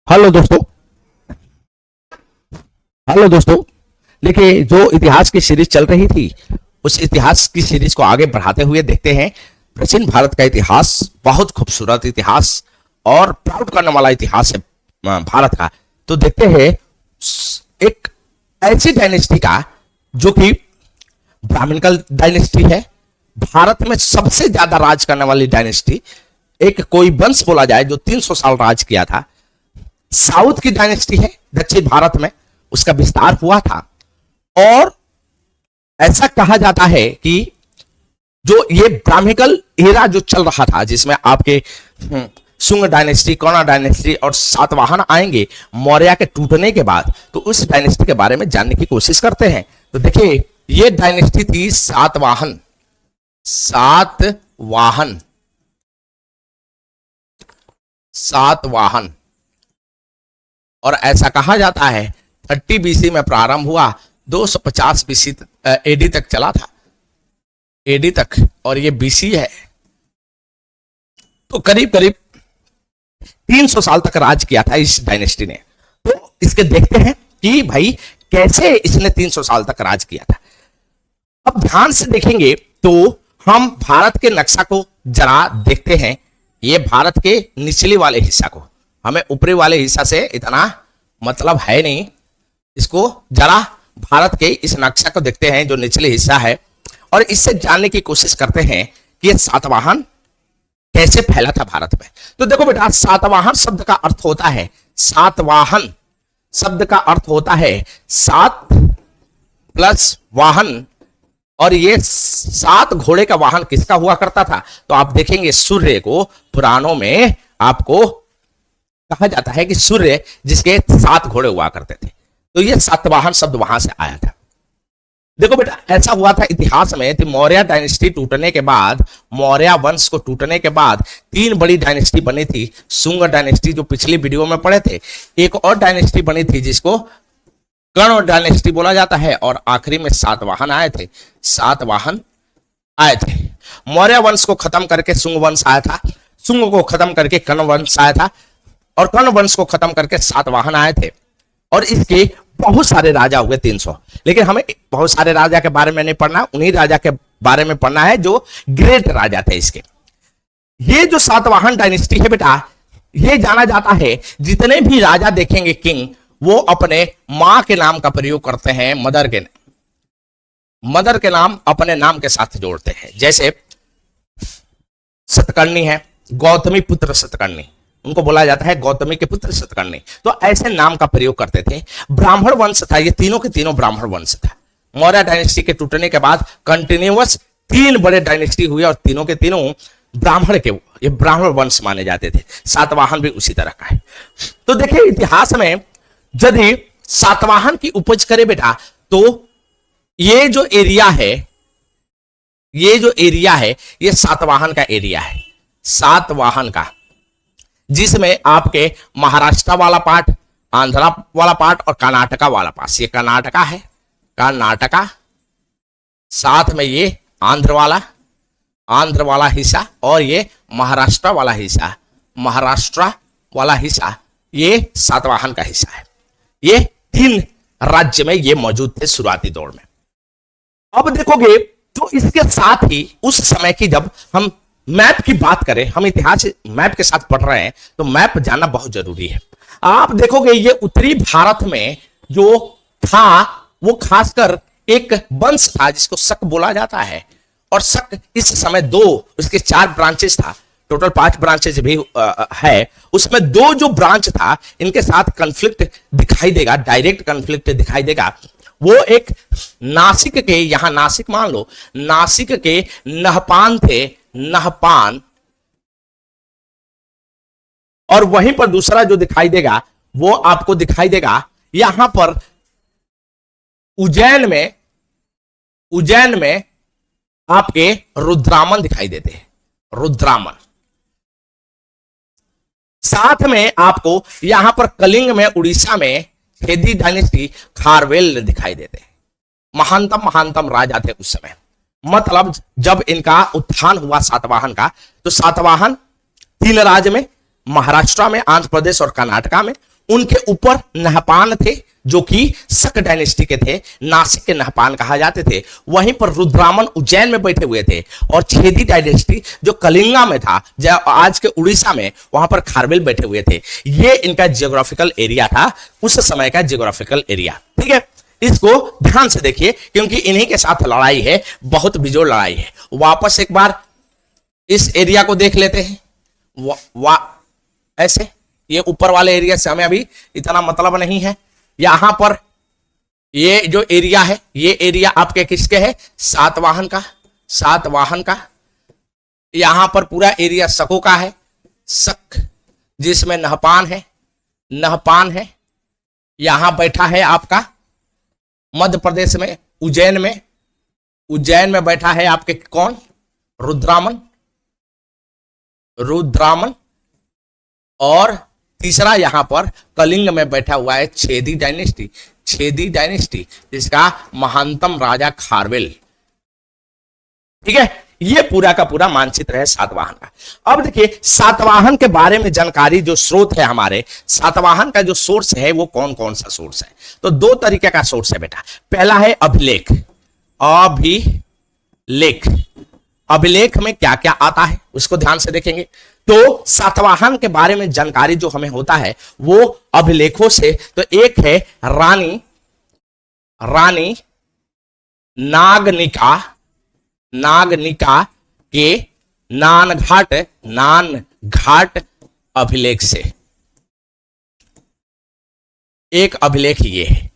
Hello दोस्तों। Hello दोस्तों। देखिए, जो इतिहास की सीरीज चल रही थी उस इतिहास की सीरीज को आगे बढ़ाते हुए देखते हैं। प्राचीन भारत का इतिहास बहुत खूबसूरत इतिहास और प्राउड करने वाला इतिहास है भारत का। तो देखते हैं एक ऐसी डायनेस्टी का जो कि ब्राह्मणकल डायनेस्टी है। भारत में सबसे ज्यादा राज करने वाली डायनेस्टी, एक कोई वंश बोला जाए जो 300 साल राज किया था। साउथ की डायनेस्टी है, दक्षिण भारत में उसका विस्तार हुआ था। और ऐसा कहा जाता है कि जो ये ब्राह्मणिकल एरा जो चल रहा था, जिसमें आपके शुंग डायनेस्टी, कौरव डायनेस्टी और सातवाहन आएंगे मौर्य के टूटने के बाद, तो उस डायनेस्टी के बारे में जानने की कोशिश करते हैं। तो देखिए, ये डायनेस्टी थी सातवाहन। सातवाहन सातवाहन और ऐसा कहा जाता है 30 बीसी में प्रारंभ हुआ, 250 बीसी एडी तक चला था, एडी तक, और ये बीसी है। तो करीब करीब 300 साल तक राज किया था इस डायनेस्टी ने। तो इसके देखते हैं कि भाई कैसे इसने 300 साल तक राज किया था। अब ध्यान से देखेंगे तो हम भारत के नक्शा को जरा देखते हैं। ये भारत के निचले वाले हिस्सा को, हमें ऊपरी वाले हिस्सा से इतना मतलब है नहीं, इसको जरा भारत के इस नक्शा को देखते हैं जो निचले हिस्सा है, और इससे जानने की कोशिश करते हैं कि ये सातवाहन कैसे फैला था भारत में। तो देखो बेटा, सातवाहन शब्द का अर्थ होता है, सातवाहन शब्द का अर्थ होता है 7 प्लस वाहन। और ये 7 घोड़े का वाहन किसका हुआ करता था? तो आप देखेंगे सूर्य को पुराणों में आपको कहा जाता है कि सूर्य जिसके 7 घोड़े हुआ करते थे। तो ये सातवाहन शब्द वहां से आया था। देखो बेटा, ऐसा हुआ था इतिहास में कि मौर्य डायनेस्टी टूटने के बाद, मौर्य वंश को टूटने के बाद 3 बड़ी डायनेस्टी बनी थी। शुंग डायनेस्टी जो पिछली वीडियो में पढ़े थे, एक और डायनेस्टी बनी थी जिसको कर्ण डायनेस्टी बोला जाता है, और आखिरी में सातवाहन आए थे। सातवाहन आए थे। मौर्य वंश को खत्म करके शुंग वंश आया था, शुंग को खत्म करके कर्ण वंश आया था, और कर्ण वंश को खत्म करके सातवाहन आए थे। और इसके बहुत सारे राजा हुए 300। लेकिन हमें बहुत सारे राजा के बारे में नहीं पढ़ना, उन्हीं राजा के बारे में पढ़ना है जो ग्रेट राजा थे इसके। ये जो सातवाहन डायनेस्टी है बेटा, ये जाना जाता है, जितने भी राजा देखेंगे किंग, वो अपने मां के नाम का प्रयोग करते हैं, मदर के नाम अपने नाम के साथ जोड़ते हैं। जैसे सतकर्णी है, गौतमी पुत्र सतकर्णी, उनको बोला जाता है गौतमी के पुत्र सतकर्णी। तो ऐसे नाम का प्रयोग करते थे। ब्राह्मण वंश था, ये तीनों के तीनों ब्राह्मण वंश था। मौर्य डायनेस्टी के टूटने के बाद कंटिन्यूअस 3 बड़े डायनेस्टी हुए, और तीनों के तीनों ब्राह्मण के, ये ब्राह्मण वंश माने जाते थे। सातवाहन भी उसी तरह का है। तो देखिए, इतिहास में यदि सातवाहन की उपज करे बेटा, तो ये जो एरिया है, ये सातवाहन का एरिया है, सातवाहन का, जिसमें आपके महाराष्ट्र वाला पार्ट, आंध्रा वाला पार्ट और कर्नाटका वाला पार्ट, ये कर्नाटका है, कर्नाटका, साथ में ये आंध्र वाला हिस्सा, और ये महाराष्ट्र वाला हिस्सा, ये सातवाहन का हिस्सा है। ये 3 राज्य में ये मौजूद थे शुरुआती दौर में। अब देखोगे तो इसके साथ ही उस समय की, जब हम मैप की बात करें, हम इतिहास मैप के साथ पढ़ रहे हैं, तो मैप जानना बहुत जरूरी है। आप देखोगे ये उत्तरी भारत में जो था, वो खासकर एक वंश था जिसको शक बोला जाता है। और शक इस समय 2, उसके 4 ब्रांचेस था, टोटल 5 ब्रांचेस भी है। उसमें 2 जो ब्रांच था, इनके साथ कॉन्फ्लिक्ट दिखाई देगा, डायरेक्ट कॉन्फ्लिक्ट दिखाई देगा। वो एक नासिक के, यहां नासिक मान लो, नासिक के नहपान थे, नहपान, और वहीं पर दूसरा जो दिखाई देगा वो आपको दिखाई देगा यहां पर उज्जैन में आपके रुद्रामन दिखाई देते हैं, रुद्रामन। साथ में आपको यहां पर कलिंग में, उड़ीसा में खेदी डायनेस्टी, खारवेल दिखाई देते हैं। महानतम राजा थे उस समय। मतलब जब इनका उत्थान हुआ सातवाहन का, तो सातवाहन 3 राज्य में, महाराष्ट्र में, आंध्र प्रदेश और कर्नाटका में, उनके ऊपर नहपान थे जो कि शक डायनेस्टी के थे, नासिक के नहपान कहा जाते थे। वहीं पर रुद्रामन उज्जैन में बैठे हुए थे, और छेदी डायनेस्टी जो कलिंगा में था, जो आज के उड़ीसा में, वहां पर खारवेल बैठे हुए थे। ये इनका जियोग्राफिकल एरिया था, उस समय का जियोग्राफिकल एरिया। ठीक है, इसको ध्यान से देखिए क्योंकि इन्हीं के साथ लड़ाई है, बहुत बिजोड़ लड़ाई है। वापस एक बार इस एरिया को देख लेते हैं। ऐसे ये ऊपर वाले एरिया से हमें अभी इतना मतलब नहीं है। यहां पर ये जो एरिया है, ये एरिया आपके किसके है? सातवाहन का, सातवाहन का। यहां पर पूरा एरिया शकों का है, शक जिसमें नहपान है, नहपान है। यहां बैठा है आपका मध्य प्रदेश में उज्जैन में, उज्जैन में बैठा है आपके कौन? रुद्रामन, रुद्रामन। और तीसरा यहां पर कलिंग में बैठा हुआ है छेदी डायनेस्टी, छेदी डायनेस्टी जिसका महानतम राजा खारवेल। ठीक है, ये पूरा का पूरा मानचित्र है सातवाहन का। अब देखिए सातवाहन के बारे में जानकारी जो स्रोत है हमारे, सातवाहन का जो सोर्स है वो कौन कौन सा सोर्स है? तो दो तरीके का सोर्स है बेटा। पहला है अभिलेख, अभिलेख। अभिलेख में क्या क्या आता है उसको ध्यान से देखेंगे। तो सातवाहन के बारे में जानकारी जो हमें होता है वो अभिलेखों से। तो एक है रानी नागनिका, नागनिका के नानघाट अभिलेख से एक अभिलेख ये है,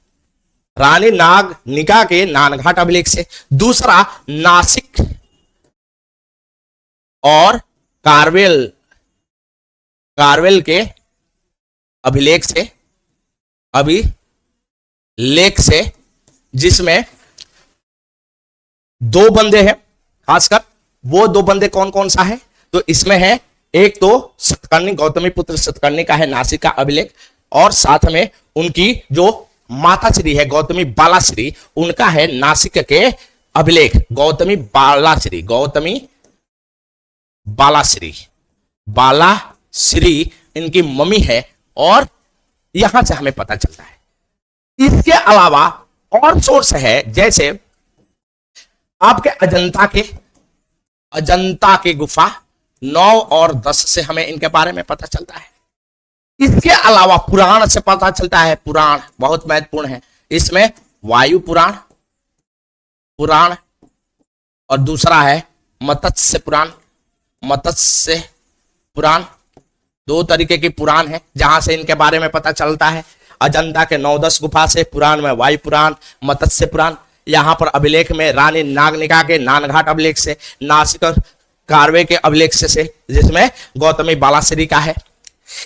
रानी नागनिका के नानघाट अभिलेख से। दूसरा नासिक और कारवेल के अभिलेख से, अभिलेख से, जिसमें दो बंदे हैं खासकर। वो दो बंदे कौन कौन सा है? तो इसमें है एक तो सतकर्णी, गौतमी पुत्र सतकर्णी का है नासिक का अभिलेख, और साथ में उनकी जो माता श्री है गौतमी बालाश्री, उनका है नासिक के अभिलेख। गौतमी बालाश्री, गौतमी बालाश्री, बालाश्री इनकी मम्मी है, और यहां से हमें पता चलता है। इसके अलावा और सोर्स है, जैसे आपके अजंता के गुफा 9 और 10 से हमें इनके बारे में पता चलता है। इसके अलावा पुराण से पता चलता है, पुराण बहुत महत्वपूर्ण है। इसमें वायु पुराण, और दूसरा है मत्स्य पुराण, मत्स्य पुराण। दो तरीके की पुराण है जहां से इनके बारे में पता चलता है। अजंता के 9-10 गुफा से, पुराण में वायु पुराण, मत्स्य पुराण। यहां पर अभिलेख में रानी नागनिका के नानघाट अभिलेख से, नासिक और कारवे के अभिलेख से, जिसमें गौतमी बालाश्री का है।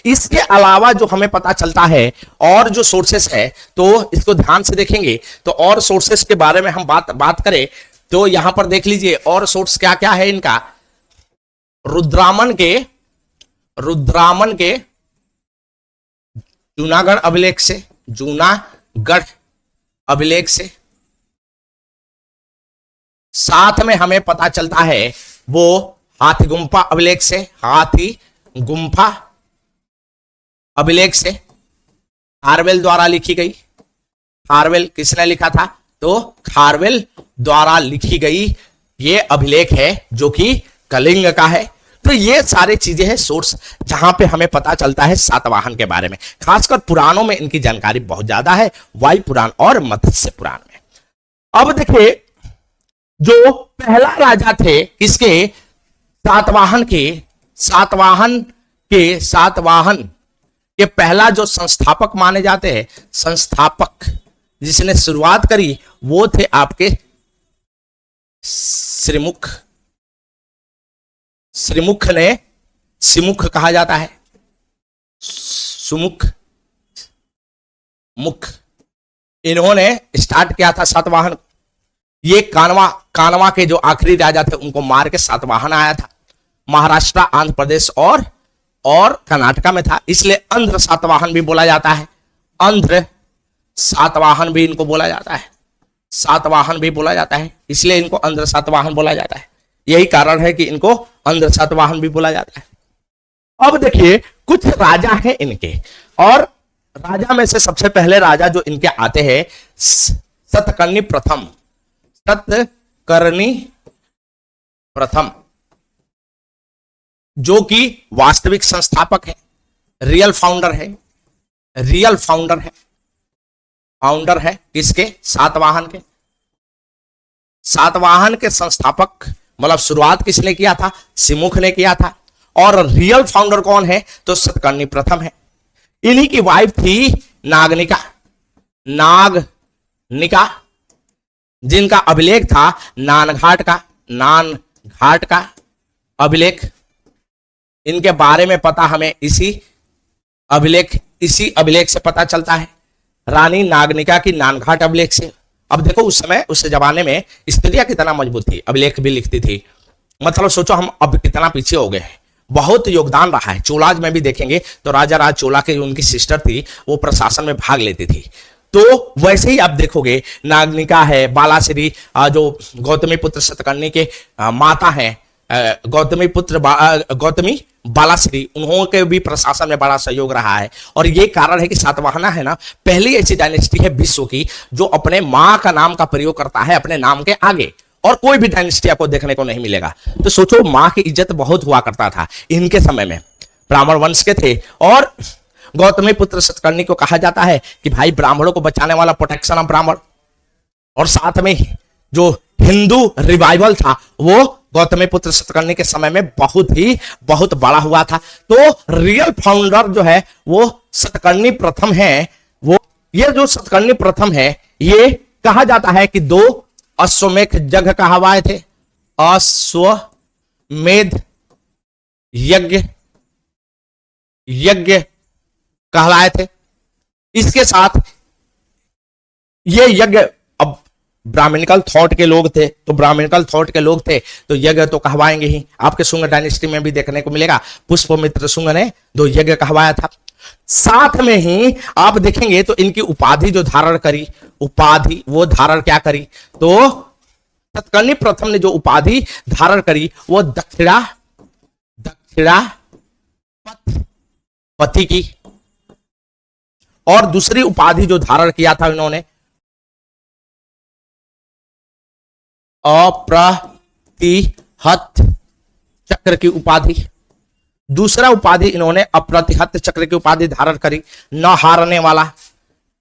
इसके अलावा जो हमें पता चलता है और जो सोर्सेस है, तो इसको ध्यान से देखेंगे। तो और सोर्सेस के बारे में हम बात करें तो यहां पर देख लीजिए और सोर्स क्या क्या है इनका। रुद्रामन के जूनागढ़ अभिलेख से, जूनागढ़ अभिलेख से। साथ में हमें पता चलता है वो हाथी गुम्फा अभिलेख से, हाथी गुम्फा अभिलेख से, खारवेल द्वारा लिखी गई। खारवेल किसने लिखा था? तो खारवेल द्वारा लिखी गई ये अभिलेख है जो कि कलिंग का है। तो ये सारी चीजें हैं सोर्स जहां पे हमें पता चलता है सातवाहन के बारे में। खासकर पुराणों में इनकी जानकारी बहुत ज्यादा है, वायु पुराण और मत्स्य पुराण में। अब देखिए जो पहला राजा थे किसके? सातवाहन के पहला जो संस्थापक माने जाते हैं, संस्थापक जिसने शुरुआत करी वो थे आपके श्रीमुख। श्रीमुख ने, सिमुख कहा जाता है, सुमुख, मुख। इन्होंने स्टार्ट किया था सातवाहन। ये कानवा के जो आखिरी राजा थे उनको मार के सातवाहन आया था। महाराष्ट्र, आंध्र प्रदेश और कर्नाटका में था, इसलिए आंध्र सातवाहन भी बोला जाता है। आंध्र सातवाहन भी इनको बोला जाता है, सातवाहन भी बोला जाता है, इसलिए इनको आंध्र सातवाहन बोला जाता है। यही कारण है कि इनको आंध्र सातवाहन भी बोला जाता है। अब देखिए कुछ राजा हैं इनके, और राजा में से सबसे पहले राजा जो इनके आते हैं सतकर्णी प्रथम, सतकर्णी प्रथम, जो कि वास्तविक संस्थापक है, रियल फाउंडर है, रियल फाउंडर है, फाउंडर है किसके? सातवाहन के। सातवाहन के संस्थापक मतलब शुरुआत किसने किया था? सिमुख ने किया था। और रियल फाउंडर कौन है? तो सतकर्णी प्रथम है। इन्हीं की वाइफ थी नागनिका, नागनिका, जिनका अभिलेख था नानघाट का, नानघाट का अभिलेख। इनके बारे में पता हमें इसी अभिलेख से पता चलता है, रानी नागनिका की नानघाट अभिलेख से। अब देखो उस समय, उस जमाने में स्त्रियां कितना मजबूत थी, अभिलेख भी लिखती थी। मतलब सोचो हम अब कितना पीछे हो गए हैं। बहुत योगदान रहा है। चोलाज में भी देखेंगे तो राजा राज चोला के उनकी सिस्टर थी, वो प्रशासन में भाग लेती थी। तो वैसे ही आप देखोगे नागनिका है, बालाश्री जो गौतमी पुत्र सतकर्णी के माता हैं, गौतमी बालाश्री, उन्होंने के भी प्रशासन में बड़ा सहयोग रहा है। और ये कारण है कि सातवाहना है ना, पहली ऐसी डायनेस्टी है विश्व की जो अपने मां का नाम का प्रयोग करता है अपने नाम के आगे, और कोई भी डायनेस्टी आपको देखने को नहीं मिलेगा। तो सोचो मां की इज्जत बहुत हुआ करता था इनके समय में, ब्राह्मण वंश के थे। और गौतमी पुत्र सतकर्णी को कहा जाता है कि भाई ब्राह्मणों को बचाने वाला, प्रोटेक्शन ऑफ ब्राह्मण। और साथ में जो हिंदू रिवाइवल था वो गौतमी पुत्र सतकर्णी के समय में बहुत बड़ा हुआ था। तो रियल फाउंडर जो है वो सतकर्णी प्रथम है। वो ये जो सतकर्णी प्रथम है, ये कहा जाता है कि 2 अश्वमेध यज्ञ कहवाए थे, अश्वमेध यज्ञ कहलाए थे। इसके साथ ये यज्ञ, अब ब्राह्मणिकल थॉट के लोग थे तो यज्ञ तो कहवाएंगे ही। आपके शुंग डायनेस्टी में भी देखने को मिलेगा, पुष्पमित्र शुंग ने 2 यज्ञ कहवाया था। साथ में ही आप देखेंगे तो इनकी उपाधि जो धारण करी, उपाधि वो धारण क्या करी? तो सतकर्णी प्रथम ने जो उपाधि धारण करी वो दक्षिणापति की। और दूसरी उपाधि जो धारण किया था इन्होंने, अप्रतिहत चक्र की उपाधि। दूसरा उपाधि इन्होंने अप्रतिहत चक्र की उपाधि धारण करी, न हारने वाला,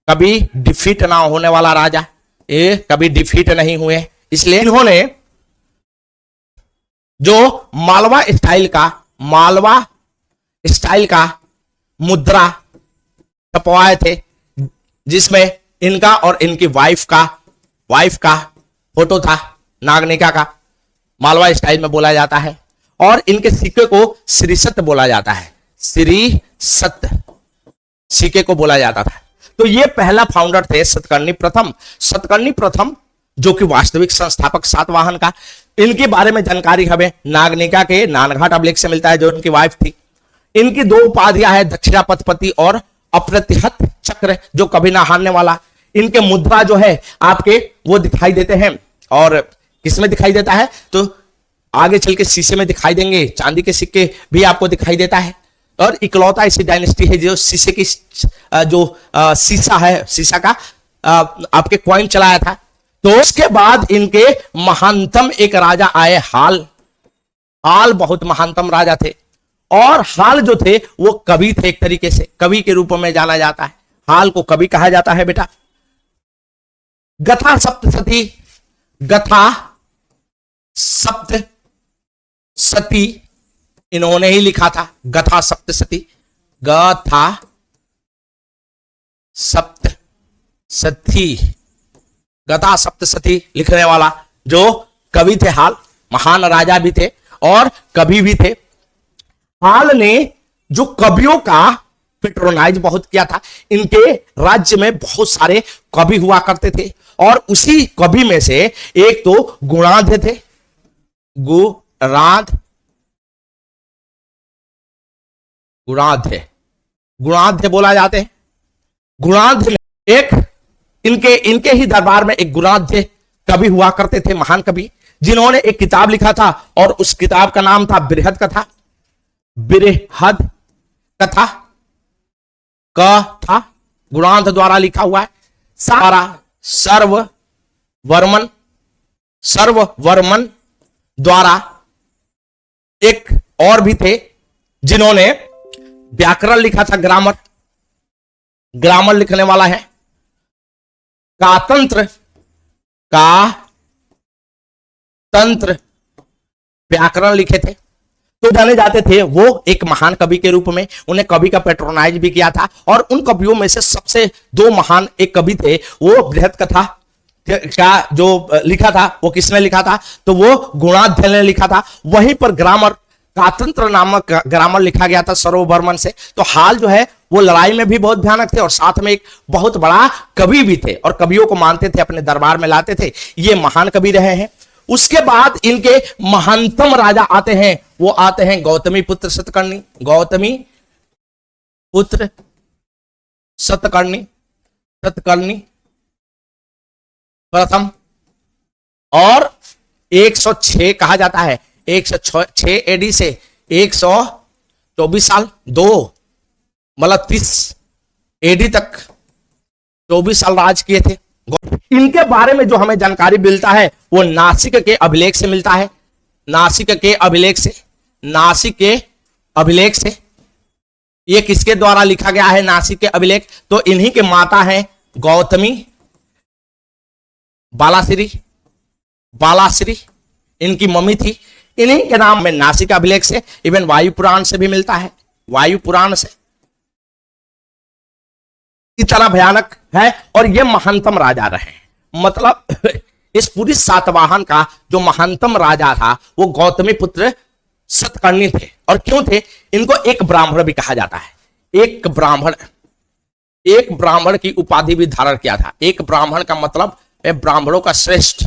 कभी डिफीट ना होने वाला राजा, ये कभी डिफीट नहीं हुए। इसलिए इन्होंने जो मालवा स्टाइल का मुद्रा छपवाए थे, जिसमें इनका और इनकी वाइफ का फोटो था, नागनिका का, मालवा स्टाइल में बोला जाता है। और इनके सिक्के को श्रीसत बोला जाता है, श्रीसत सिक्के को बोला जाता था। तो ये पहला फाउंडर थे सतकर्णी प्रथम जो कि वास्तविक संस्थापक सातवाहन का। इनके बारे में जानकारी हमें नागनिका के नानघाट अभिलेख से मिलता है, जो उनकी वाइफ थी। इनकी 2 उपाधियां है, दक्षिणापति और अप्रतिहत चक्र, जो कभी ना हारने वाला। इनके मुद्रा जो है आपके वो दिखाई देते हैं, और किसमें दिखाई देता है? तो आगे चल के शीशे में दिखाई देंगे, चांदी के सिक्के भी आपको दिखाई देता है। और इकलौता ऐसी डायनेस्टी है जो शीशे की शीशा का आपके कॉइन चलाया था। तो उसके बाद इनके महानतम एक राजा आए, हाल बहुत महानतम राजा थे। और हाल जो थे वो कवि थे, एक तरीके से कवि के रूप में जाना जाता है। हाल को कवि कहा जाता है बेटा। गथा सप्तशती इन्होंने ही लिखा था, गथा सप्तशती लिखने वाला जो कवि थे हाल, महान राजा भी थे और कवि भी थे। हाल ने जो कवियों का पेट्रोनाइज बहुत किया था। इनके राज्य में बहुत सारे कवि हुआ करते थे, और उसी कवि में से एक तो गुणाढ़ थे, गुणाढ़ बोला जाते हैं। गुणाढ़ में एक इनके ही दरबार में एक गुणाढ़ कवि हुआ करते थे, महान कवि, जिन्होंने एक किताब लिखा था, और उस किताब का नाम था बृहद कथा गुणांत द्वारा लिखा हुआ है। सर्ववर्मन द्वारा एक और भी थे जिन्होंने व्याकरण लिखा था, ग्रामर लिखने वाला है। तंत्र व्याकरण लिखे थे, तो जाने जाते थे वो एक महान कवि के रूप में। उन्हें कवि का पेट्रोनाइज भी किया था, और उन कवियों में से सबसे दो महान एक कवि थे, वो बृहत कथा का जो लिखा था वो किसने लिखा था, तो वो गुणाध्याय ने लिखा था। वहीं पर ग्रामर, कातंत्र नामक ग्रामर लिखा गया था सर्ववर्मन से। तो हाल जो है वो लड़ाई में भी बहुत भयानक थे, और साथ में एक बहुत बड़ा कवि भी थे, और कवियों को मानते थे, अपने दरबार में लाते थे। ये महान कवि रहे हैं। उसके बाद इनके महानतम राजा आते हैं, वो आते हैं गौतमी पुत्र सतकर्णी। गौतमी पुत्र सतकर्णी प्रथम, और 106 कहा जाता है, 106 एडी से 124 साल, मतलब 30 एडी तक 24 साल राज किए थे। इनके बारे में जो हमें जानकारी मिलता है वो नासिक के अभिलेख से मिलता है। नासिक के अभिलेख से ये किसके द्वारा लिखा गया है नासिक के अभिलेख, तो इन्हीं के माता हैं गौतमी बालाश्री इनकी मम्मी थी। इन्हीं के नाम में नासिक अभिलेख से, इवन वायु पुराण से भी मिलता है, वायु पुराण से। इतना भयानक है, और ये महानतम राजा रहे। मतलब इस पूरी सातवाहन का जो महानतम राजा था वो गौतमी पुत्र सतकर्णी थे। और क्यों थे, इनको एक ब्राह्मण भी कहा जाता है। एक ब्राह्मण की उपाधि भी धारण किया था। एक ब्राह्मण का मतलब ब्राह्मणों का श्रेष्ठ,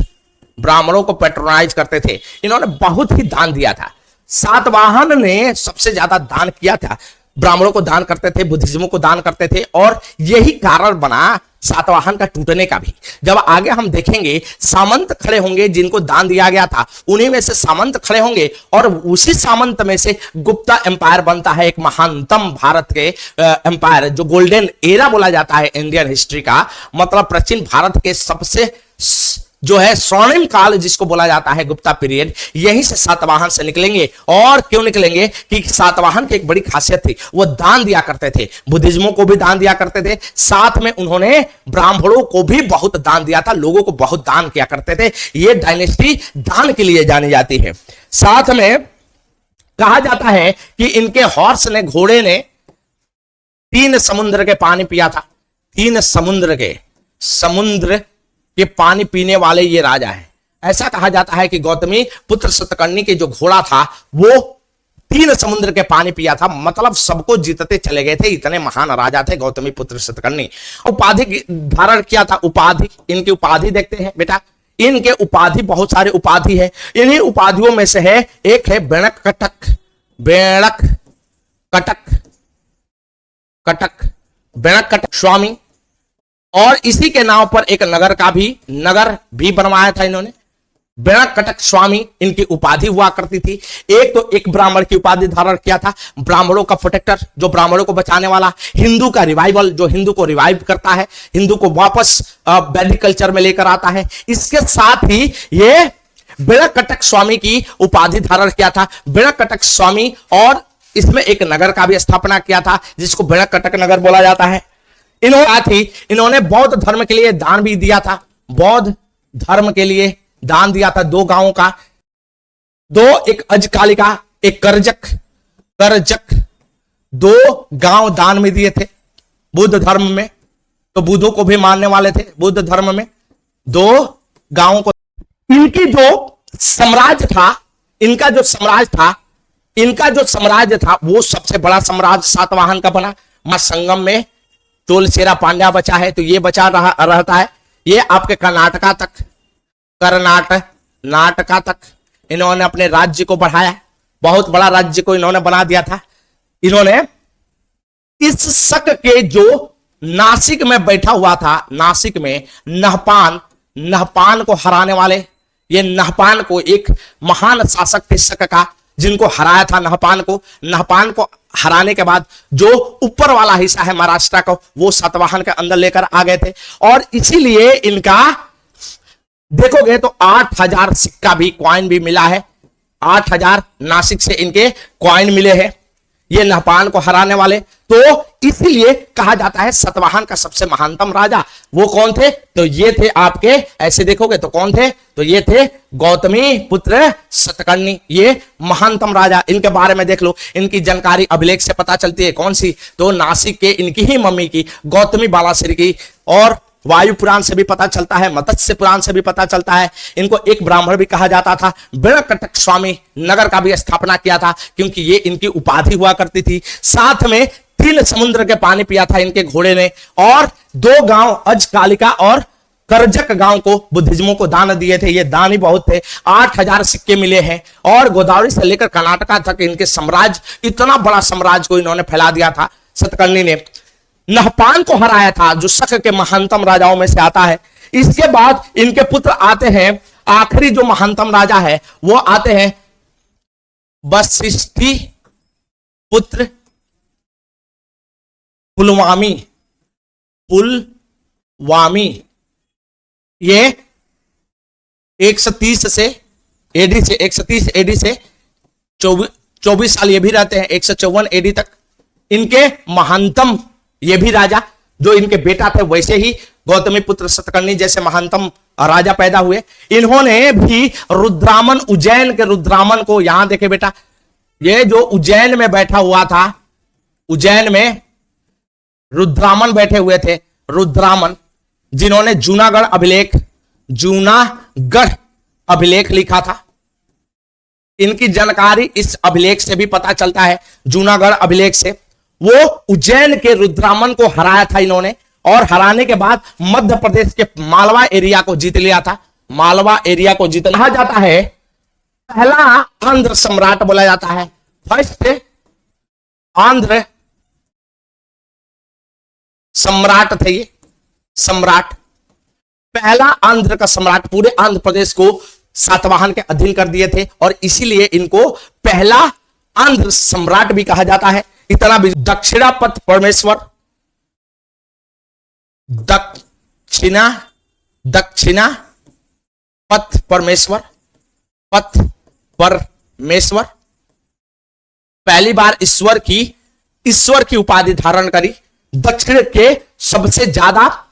ब्राह्मणों को पैट्रोनाइज करते थे। इन्होंने बहुत ही दान दिया था। सातवाहन ने सबसे ज्यादा दान किया था, ब्राह्मणों को दान करते थे, बुद्धिज्मों को दान करते थे, और यही कारण बना सातवाहन का टूटने का भी। जब आगे हम देखेंगे सामंत खड़े होंगे जिनको दान दिया गया था, उन्हीं में से सामंत खड़े होंगे, और उसी सामंत में से गुप्ता एम्पायर बनता है, एक महानतम भारत के एम्पायर, जो गोल्डन एरा बोला जाता है इंडियन हिस्ट्री का। मतलब प्राचीन भारत के सबसे जो है स्वर्णिम काल जिसको बोला जाता है गुप्ता पीरियड, यहीं से सातवाहन से निकलेंगे। और क्यों निकलेंगे कि सातवाहन की एक बड़ी खासियत थी, वो दान दिया करते थे, बुद्धिज्मों को भी दान दिया करते थे, साथ में उन्होंने ब्राह्मणों को भी बहुत दान दिया था, लोगों को बहुत दान किया करते थे। ये डायनेस्टी दान के लिए जानी जाती है। साथ में कहा जाता है कि इनके हॉर्स ने, घोड़े ने 3 समुद्र के पानी पिया था। 3 समुद्र के पानी पीने वाले ये राजा हैं। ऐसा कहा जाता है कि गौतमी पुत्र सतकर्णी के जो घोड़ा था वो 3 समुद्र के पानी पिया था, मतलब सबको जीतते चले गए थे। इतने महान राजा थे गौतमी पुत्र सतकर्णी। उपाधि धारण किया था। उपाधि, इनकी उपाधि देखते हैं बेटा। इनके उपाधि, बहुत सारे उपाधि है। इन्हीं उपाधियों में से है एक है बेणक कटक स्वामी, और इसी के नाम पर एक नगर भी बनवाया था इन्होंने। बेणक कटक स्वामी इनकी उपाधि हुआ करती थी। एक ब्राह्मण की उपाधि धारण किया था, ब्राह्मणों का प्रोटेक्टर, जो ब्राह्मणों को बचाने वाला, हिंदू का रिवाइवल, जो हिंदू को रिवाइव करता है, हिंदू को वापस वैदिक कल्चर में लेकर आता है। इसके साथ ही ये बेणक कटक स्वामी की उपाधि धारण किया था, बेणक कटक स्वामी। और इसमें एक नगर का भी स्थापना किया था जिसको बेणक कटक नगर बोला जाता है। इन्होंने बौद्ध धर्म के लिए दान भी दिया था। बौद्ध धर्म के लिए दान दिया था 2 गांवों का, एक अजकालिका, एक करजक 2 गांव दान में दिए थे बुद्ध धर्म में। तो बुद्धों को भी मानने वाले थे बुद्ध धर्म में। 2 गांवों को इनका जो साम्राज्य था वो सबसे बड़ा साम्राज्य सातवाहन का बना। संगम में चोल चेरा पांड्या बचा है, तो ये बचा रहता है। ये आपके कर्नाटका तक इन्होंने अपने राज्य को बढ़ाया। बहुत बड़ा राज्य को इन्होंने बना दिया था। इन्होंने इस शक के जो नासिक में बैठा हुआ था, नासिक में नहपान को हराने वाले, ये नहपान को एक महान शासक थे शक का, जिनको हराया था नहपान को हराने के बाद जो ऊपर वाला हिस्सा है महाराष्ट्र का वो सातवाहन के अंदर लेकर आ गए थे। और इसीलिए इनका देखोगे तो 8000 सिक्का भी कॉइन भी मिला है। 8000 नासिक से इनके कॉइन मिले हैं ये नहपान को हराने वाले। तो इसीलिए कहा जाता है सातवाहन का सबसे महानतम राजा वो कौन थे? तो ये थे आपके, ऐसे देखोगे तो कौन थे? तो ये थे गौतमी पुत्र सतकर्णी, ये महानतम राजा। इनके बारे में देख लो, इनकी जानकारी अभिलेख से पता चलती है। कौन सी? तो नासिक के इनकी ही मम्मी की गौतमी बालाश्री की, और वायु पुराण से भी पता चलता है, मत्स्य पुराण से भी पता चलता है। इनको एक ब्राह्मण भी कहा जाता था। वेंकटक स्वामी नगर का भी स्थापना किया था क्योंकि ये इनकी उपाधि हुआ करती थी। साथ में 3 समुद्र के पानी पिया था इनके घोड़े ने, और 2 गांव अजकालिका और करजक गांव को बुद्धिज्मों को दान दिए थे। ये दान ही बहुत थे। 8000 सिक्के मिले हैं, और गोदावरी से लेकर कर्नाटका तक इनके साम्राज्य, इतना बड़ा साम्राज्य को इन्होंने फैला दिया था सतकर्णी ने। नहपान को हराया था जो शक के महानतम राजाओं में से आता है। इसके बाद इनके पुत्र आते हैं, आखिरी जो महानतम राजा है वो आते हैं वशिष्ठी पुत्र पुलवामी। ये 130 से एडी से 130 एडी से 24 साल ये भी रहते हैं, 154 एडी तक इनके महानतम ये भी राजा। जो इनके बेटा थे वैसे ही गौतमी पुत्र सतकर्णी जैसे महानतम राजा पैदा हुए। इन्होंने भी रुद्रामन, उज्जैन के रुद्रामन को, यहां देखे बेटा, ये जो उज्जैन में बैठा हुआ था, उज्जैन में रुद्रामन बैठे हुए थे, रुद्रामन जिन्होंने जूनागढ़ अभिलेख लिखा था। इनकी जानकारी इस अभिलेख से भी पता चलता है, जूनागढ़ अभिलेख से। वो उज्जैन के रुद्रामन को हराया था इन्होंने, और हराने के बाद मध्य प्रदेश के मालवा एरिया को जीत लिया था। मालवा एरिया को जीतना कहा जाता है पहला आंध्र सम्राट बोला जाता है। फर्स्ट आंध्र सम्राट थे ये, सम्राट, पहला आंध्र का सम्राट। पूरे आंध्र प्रदेश को सातवाहन के अधीन कर दिए थे, और इसीलिए इनको पहला आंध्र सम्राट भी कहा जाता है। इतना भी दक्षिणापथ परमेश्वर, दक्षिणा पथ परमेश्वर, पहली बार ईश्वर की उपाधि धारण करी। दक्षिण के सबसे ज्यादा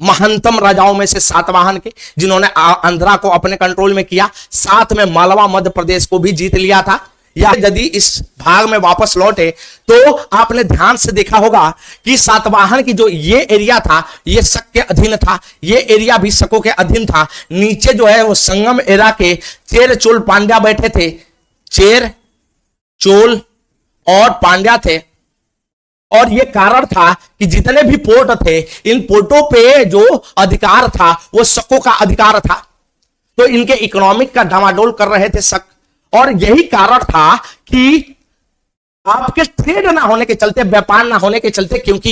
महानतम राजाओं में से सातवाहन के, जिन्होंने आंध्रा को अपने कंट्रोल में किया, साथ में मालवा मध्य प्रदेश को भी जीत लिया था। या यदि इस भाग में वापस लौटे तो आपने ध्यान से देखा होगा कि सातवाहन की जो ये एरिया था ये शक के अधीन था, ये एरिया भी शकों के अधीन था। नीचे जो है वो संगम एरा के चेर चोल पांड्या बैठे थे, चेर चोल और पांड्या थे। और ये कारण था कि जितने भी पोर्ट थे, इन पोर्टों पे जो अधिकार था वो शकों का अधिकार था। तो इनके इकोनॉमिक का डामाडोल कर रहे थे शक, और यही कारण था कि आपके ट्रेड ना होने के चलते, व्यापार ना होने के चलते, क्योंकि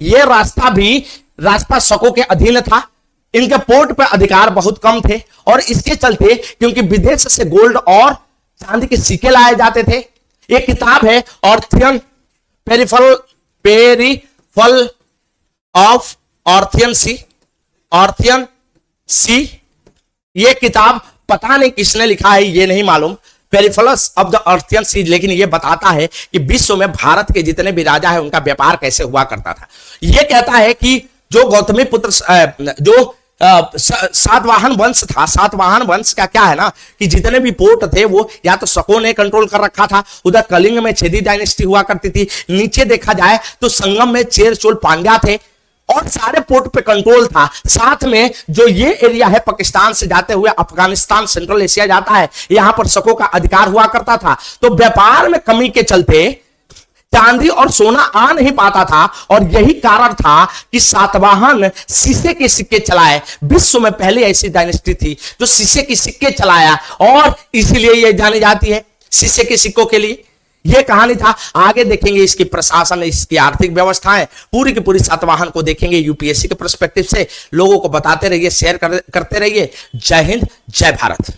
ये रास्ता शकों के अधीन था, इनके पोर्ट पर अधिकार बहुत कम थे, और इसके चलते क्योंकि विदेश से गोल्ड और चांदी के सिक्के लाए जाते थे। एक किताब है ऑर्थियन पेरिफल ऑफ ऑर्थियन सी, ये किताब पता नहीं किसने लिखा है, ये नहीं मालूम, पेरिफलस ऑफ द अर्थियन सी। लेकिन ये बताता है कि विश्व में भारत के जितने भी राजा है उनका व्यापार कैसे हुआ करता था। ये कहता है कि जो गौतमी पुत्र जो सातवाहन वंश था, सातवाहन वंश का क्या है ना कि जितने भी पोर्ट थे वो या तो शकों ने कंट्रोल कर रखा था, उधर कलिंग में छेदी डायनेस्टी हुआ करती थी, नीचे देखा जाए तो संगम में चेर चोल पांड्या थे, और सारे पोर्ट पे कंट्रोल था। साथ में जो ये एरिया है पाकिस्तान से जाते हुए अफगानिस्तान, सेंट्रल एशिया जाता है, यहां पर शकों का अधिकार हुआ करता था। तो व्यापार में कमी के चलते चांदी और सोना आ नहीं पाता था, और यही कारण था कि सातवाहन शीशे के सिक्के चलाए। विश्व में पहले ऐसी डायनेस्टी थी जो शीशे के सिक्के चलाया, और इसीलिए यह जानी जाती है शीशे के सिक्कों के लिए। यह कहानी था। आगे देखेंगे इसकी प्रशासन, इसकी आर्थिक व्यवस्थाएं पूरी की पूरी सातवाहन को देखेंगे यूपीएससी के पर्सपेक्टिव से। लोगों को बताते रहिए, शेयर करते रहिए। जय हिंद, जय भारत।